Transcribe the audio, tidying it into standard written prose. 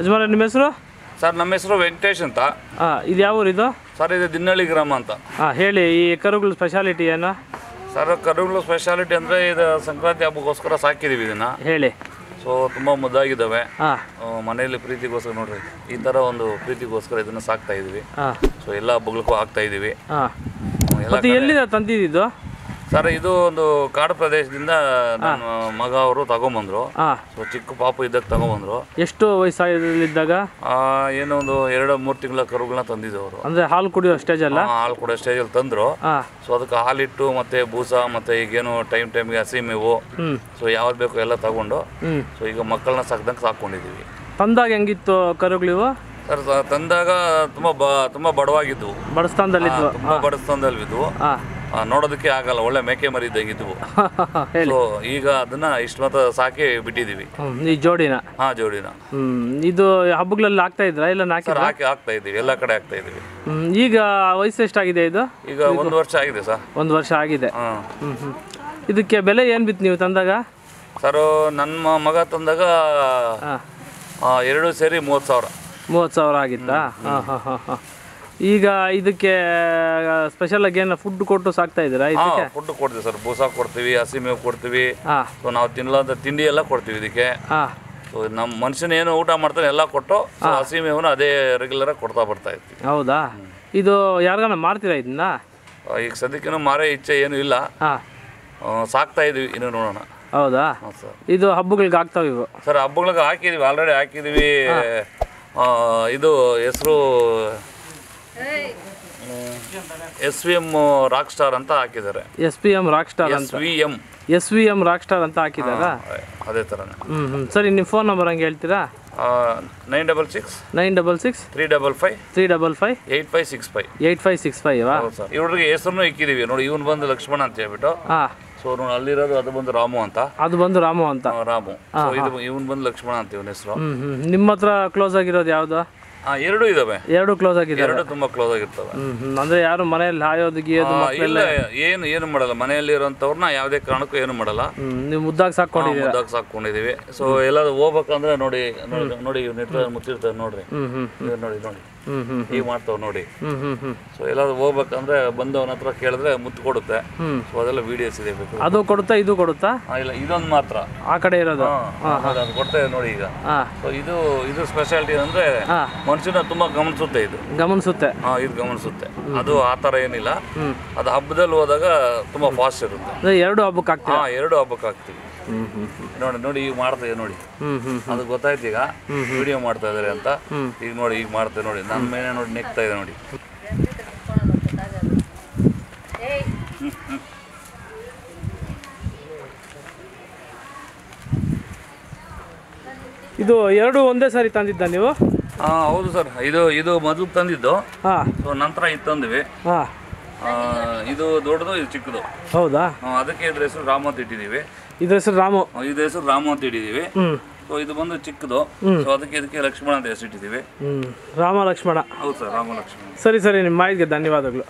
ಯಜಮಾನ ನಿಮ್ಮ ಹೆಸರು? ಸರ್ ನಮ್ಮ ಹೆಸರು ವೆಂಕಟೇಶ್ ಅಂತ. ಇದು ಯಾವ ಊರು ಇದು? ಸರ್ ಇದು ದಿನ್ನಳ್ಳಿ ಗ್ರಾಮ ಅಂತ. ಹೇಳಿ, ಈ ಕರುಗಳ ಸ್ಪೆಷಾಲಿಟಿ ಏನು? ಸರ್ ಕರುಗಳು ಸ್ಪೆಷಾಲಿಟಿ ಅಂದರೆ ಇದು ಸಂಕ್ರಾಂತಿ ಹಬ್ಬಕ್ಕೋಸ್ಕರ ಸಾಕಿದ್ದೀವಿ ಇದನ್ನು. ಹೇಳಿ. ಸೊ ತುಂಬ ಮುದ್ದಾಗಿದ್ದಾವೆ. ಮನೆಯಲ್ಲಿ ಪ್ರೀತಿಗೋಸ್ಕರ ನೋಡ್ರಿ, ಈ ಥರ ಒಂದು ಪ್ರೀತಿಗೋಸ್ಕರ ಇದನ್ನು ಸಾಕ್ತಾ ಇದ್ದೀವಿ. ಸೊ ಎಲ್ಲ ಹಬ್ಬಗಳಿಗೂ ಹಾಕ್ತಾ ಇದ್ದೀವಿ. ಎಲ್ಲಿಂದ ತಂದಿದ್ದು? ಸರ್ ಇದು ಒಂದು ಕಾಡು ಪ್ರದೇಶದಿಂದ ನನ್ನ ಮಗ ಅವರು ತಗೊಂಬಂದ್ರು. ಸೊ ಚಿಕ್ಕ ಪಾಪು ಇದ್ದಾಗ ತಗೊಂಬಂದ್ರು. ಎಷ್ಟು ವಯಸ್ಸಾಗಿದ್ದಾಗ? ಏನೋ ಒಂದು 2-3 ತಿಂಗಳ ಕರುಗಳನ್ನ ತಂದಿದ್ದು ಅವರು. ಅಂದ್ರೆ ಹಾಲು ಕುಡಿಯೋ ಸ್ಟೇಜ್ ಅಲ್ಲ? ಹಾಲು ಕುಡಿಯೋ ಸ್ಟೇಜಲ್ಲಿ ತಂದ್ರು. ಸೊ ಅದಕ್ಕೆ ಹಾಲಿಟ್ಟು ಮತ್ತೆ ಬೂಸ ಮತ್ತೆ ಈಗೇನು ಟೈಮ್ಗೆ ಹಸಿ ಮೇವು, ಸೊ ಯಾವ್ದು ಬೇಕು ಎಲ್ಲ ತಗೊಂಡು ಸೊ ಈಗ ಮಕ್ಕಳನ್ನ ಸಾಕೊಂಡಿದ್ದೀವಿ. ತಂದಾಗ ಹೆಂಗಿತ್ತು ಕರುಗಳಿವು? ಸರ್ ತಂದಾಗ ತುಂಬಾ ಬಡವಾಗಿದ್ವು. ಬಡಸ್ಥಾನದಲ್ಲಿದ್ವು. ತುಂಬಾ ಬಡಸ್ಥಾನದಲ್ಲಿದ್ವು. ನೋಡೋದಕ್ಕೆ ಆಗಲ್ಲ, ಒಳ್ಳೆ ಮೇಕೆ ಮರಿ ಇದ್ದಾಗಿದ್ವು. ಸೊ ಈಗ ಅದನ್ನ ಇಷ್ಟು ಮಾತ್ರ ಸಾಕಿ ಬಿಟ್ಟಿದೀವಿ. ಈ ಜೋಡಿನ? ಜೋಡಿನ. ಇದು ಹಬ್ಬಗಳಲ್ಲಿ ಹಾಕ್ತಾ ಇದ್ರ ಇಲ್ಲ? ಹಾಕ್ತಾ ಇದೀವಿ, ಎಲ್ಲ ಕಡೆ ಹಾಕ್ತಾ ಇದೀವಿ. ಈಗ ವಯಸ್ಸು ಎಷ್ಟಾಗಿದೆ ಇದು? ಈಗ 1 ವರ್ಷ ಆಗಿದೆ ಸರ್. 1 ವರ್ಷ ಆಗಿದೆ. ಇದಕ್ಕೆ ಬೆಲೆ ಏನ್ ಬಿತ್ತು ನೀವು ತಂದಾಗ? ಸರ್ ನನ್ನ ಮಗ ತಂದಾಗ 2 ಸೇರಿ 30,000. 30,000 ಆಗಿತ್ತಾ? ಈಗ ಇದಕ್ಕೆ ಸ್ಪೆಷಲ್ ಆಗಿ ಏನು ಫುಡ್ ಕೊಟ್ಟು ಸಾಕ್ತಾ ಇದ್ದೀರಾ? ಫುಡ್ ಕೊಡ್ತೀವಿ ಸರ್, ಬೂಸ ಕೊಡ್ತೀವಿ, ಹಸಿ ಮೇವು ಕೊಡ್ತೀವಿ. ಸೊ ನಾವು ತಿನ್ನಲಾದ ತಿಂಡಿ ಎಲ್ಲ ಕೊಡ್ತೀವಿ ಇದಕ್ಕೆ. ಸೊ ನಮ್ಮ ಮನುಷ್ಯನ ಏನು ಊಟ ಮಾಡ್ತಾನೆ ಎಲ್ಲ ಕೊಟ್ಟು ಹಸಿ ಮೇವನ್ನ ಅದೇ ರೆಗ್ಯುಲರ್ ಆಗಿ ಕೊಡ್ತಾ ಬರ್ತಾ ಇರ್ತೀವಿ. ಹೌದಾ? ಇದು ಯಾರಿಗಾನ ಮಾರ್ತೀರಾ ಇದನ್ನ? ಈಗ ಸದ್ಯಕ್ಕೇನು ಮಾರೇ ಇಚ್ಛೆ ಏನು ಇಲ್ಲ, ಸಾಕ್ತಾ ಇದೀವಿ, ಇನ್ನು ನೋಡೋಣ. ಹೌದಾ? ಇದು ಹಬ್ಬಗಳಿಗೆ ಆಗ್ತಾವ ಇವು? ಸರ್ ಹಬ್ಬಗಳಿಗೆ ಹಾಕಿದೀವಿ, ಆಲ್ರೆಡಿ ಹಾಕಿದೀವಿ. ಇದು ಹೆಸರು SVM ರಾಕ್ ಸ್ಟಾರ್ ಅಂತ ಹಾಕಿದ್ದಾರೆ. SVM ರಾಕ್ ಸ್ಟಾರ್ ಅಂತ? SVM ರಾಕ್ ಸ್ಟಾರ್ ಅಂತ ಹಾಕಿದಾರಾ? ಅದೇ ಥರನೇ. ಸರಿ, ನಿಮ್ಮ ಫೋನ್ ನಂಬರ್ ಹಂಗೆ ಹೇಳ್ತೀರಾ? 966 355 8565 8565. ಇವ್ರಿಗೆ ಹೆಸರು ಇಕ್ಕಿದೀವಿ ನೋಡಿ. ಇವನು ಬಂದು ಲಕ್ಷ್ಮಣ ಅಂತ ಹೇಳ್ಬಿಟ್ಟು. ಸೊ ನೋಡಿ ಅಲ್ಲಿರೋದು ಅದು ಬಂದು ರಾಮು ಅಂತ. ಅದು ಬಂದು ರಾಮು ಅಂತ. ರಾಮು. ಇವನ್ ಬಂದು ಲಕ್ಷ್ಮಣ ಅಂತ ಇವನ ಹೆಸರು. ನಿಮ್ಮ ಹತ್ರ ಕ್ಲೋಸ್ ಆಗಿರೋದು ಯಾವ್ದು? 2 ಇದಾವೆ. 2 ಕ್ಲೋಸ್ ಆಗಿದೆ. 2 ತುಂಬಾ ಕ್ಲೋಸ್ ಆಗಿರ್ತವೆ. ಅಂದ್ರೆ ಯಾರು ಮನೆಯಲ್ಲಿ ಹಾಯೋದು ಗೀಯೋದು ಏನು ಮಾಡಲ್ಲ. ಮನೆಯಲ್ಲಿ ಇರೋಂಥವ್ರನ್ನ ಯಾವುದೇ ಕಾರಣಕ್ಕೂ ಏನು ಮಾಡಲ್ಲ. ನೀವು ಮುದ್ದಾಗಿ ಸಾಕೊಂಡಿದೀವಿ. ಸೊ ಎಲ್ಲಾದ್ರೂ ಹೋಗ್ಬೇಕಂದ್ರೆ ನೋಡಿ ಮುತ್ತಿರ್ತಾರೆ ನೋಡ್ರಿ. ನೋಡಿ ಈಗ ಮಾಡ್ತಾವ ನೋಡಿ. ಸೊ ಎಲ್ಲಾದ್ರೂ ಹೋಗ್ಬೇಕಂದ್ರೆ ಬಂದವನ ಹತ್ರ ಕೇಳಿದ್ರೆ ಮುತ್ತು ಕೊಡುತ್ತೆ. ಸೊ ಅದೆಲ್ಲ ವಿಡಿಯೋಸ್ ಇದೆ. ಅದು ಕೊಡುತ್ತಾ? ಇದು ಕೊಡುತ್ತಾ? ಇಲ್ಲ, ಇದೊಂದು ಮಾತ್ರ ಆ ಕಡೆ ಇರೋದು. ಅದು ಕೊಡ್ತಾ ಇದೆ ನೋಡಿ ಈಗ. ಸೊ ಇದು ಸ್ಪೆಷಾಲಿಟಿ ಅಂದ್ರೆ ಮನುಷ್ಯನ ತುಂಬಾ ಗಮನಿಸುತ್ತೆ. ಇದು ಗಮನಿಸುತ್ತೆ. ಅದು ಆ ತರ ಏನಿಲ್ಲ. ಅದು ಹಬ್ಬದಲ್ಲಿ ಹೋದಾಗ ತುಂಬಾ ಫಾಸ್ಟ್ ಇರುತ್ತೆ. 2 ಹಬ್ಬಕ್ಕೆ ಹಾಕ್ತೀವಿ. 2 ಹಬ್ಬಕ್ಕೆ ಹಾಕ್ತೀವಿ. ನೋಡಿ ಈಗ ಮಾಡ್ತಾ ಇದೆ ನೋಡಿ. ಅದು ಗೊತ್ತಾಯ್ತು ಈಗ ವಿಡಿಯೋ ಮಾಡ್ತಾ ಇದಾರೆ ಅಂತ. ಈಗ ನೋಡಿ ಈಗ ಮಾಡ್ತೇವೆ ನೋಡಿ. ನನ್ನ ಮೇಲೆ ನೋಡಿ ನೆಕ್ತಾ ಇದೆ ನೋಡಿ. ಇದು 2 ಒಂದೇ ಸಾರಿ ತಂದಿದ್ದ ನೀವು? ಹೌದು ಸರ್. ಇದು ಮೊದಲು ತಂದಿದ್ದು. ಸೊ ನಂತರ ಇದು ತಂದ್ವಿ. ಇದು ದೊಡ್ಡದು, ಇದು ಚಿಕ್ಕದು. ಹೌದಾ? ಅದಕ್ಕೆ ಇದ್ರ ಹೆಸರು ರಾಮು ಅಂತ ಇಟ್ಟಿದೀವಿ. ಇದ್ರ ಹೆಸರು ರಾಮು ಅಂತ ಇಟ್ಟಿದೀವಿ. ಸೊ ಇದು ಬಂದು ಚಿಕ್ಕದು. ಸೊ ಇದಕ್ಕೆ ಲಕ್ಷ್ಮಣ ಅಂತ ಹೆಸರು ಇಟ್ಟಿದೀವಿ. ರಾಮ ಲಕ್ಷ್ಮಣ. ಹೌದು ಸರ್, ರಾಮ ಲಕ್ಷ್ಮಣ. ಸರಿ, ನಿಮ್ಮ ಮಾಹಿತಿಗೆ ಧನ್ಯವಾದಗಳು.